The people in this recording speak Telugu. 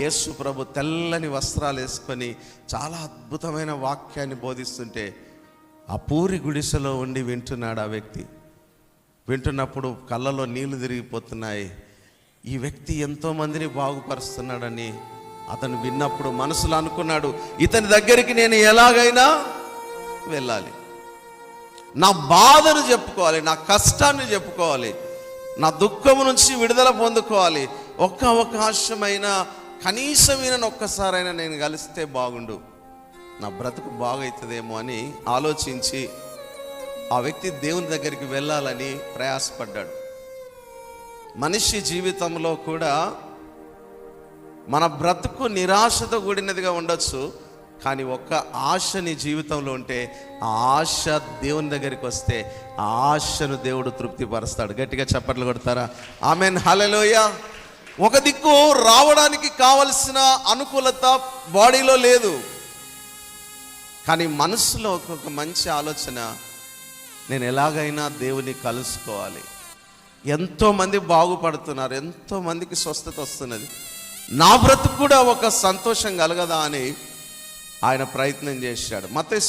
యేసు ప్రభు తెల్లని వస్త్రాలు వేసుకొని చాలా అద్భుతమైన వాక్యాన్ని బోధిస్తుంటే ఆ పూరి గుడిసెలో ఉండి వింటున్నాడు. ఆ వ్యక్తి వింటున్నప్పుడు కళ్ళలో నీళ్లు తిరిగిపోతున్నాయి. ఈ వ్యక్తి ఎంతోమందిని బాగుపరుస్తున్నాడని అతను విన్నప్పుడు మనసులో అనుకున్నాడు, ఇతని దగ్గరికి నేను ఎలాగైనా వెళ్ళాలి, నా బాధను చెప్పుకోవాలి, నా కష్టాన్ని చెప్పుకోవాలి, నా దుఃఖము నుంచి విడుదల పొందుకోవాలి. ఒక్క అవకాశమైన కనీసం ఈయనను ఒక్కసారైనా నేను కలిస్తే బాగుండు, నా బ్రతుకు బాగవుతుందేమో అని ఆలోచించి ఆ వ్యక్తి దేవుని దగ్గరికి వెళ్ళాలని ప్రయాసపడ్డాడు. మనిషి జీవితంలో కూడా మన బ్రతుకు నిరాశతో కూడినదిగా ఉండొచ్చు, కానీ ఒక్క ఆశ నీ జీవితంలో ఉంటే ఆ ఆశ దేవుని దగ్గరికి వస్తే ఆ ఆశను దేవుడు తృప్తిపరుస్తాడు. గట్టిగా చప్పట్లు కొడతారా? ఆమెన్, హల్లెలూయా. ఒక దిక్కు రావడానికి కావలసిన అనుకూలత బాడీలో లేదు, కానీ మనసులో ఒక మంచి ఆలోచన, నేను ఎలాగైనా దేవుని కలుసుకోవాలి. ఎంతోమంది బాగుపడుతున్నారు, ఎంతోమందికి స్వస్థత వస్తున్నది, నా బ్రతుకు కూడా ఒక సంతోషం కలగదా అని ఆయన ప్రయత్నం చేశాడు. మత్తయి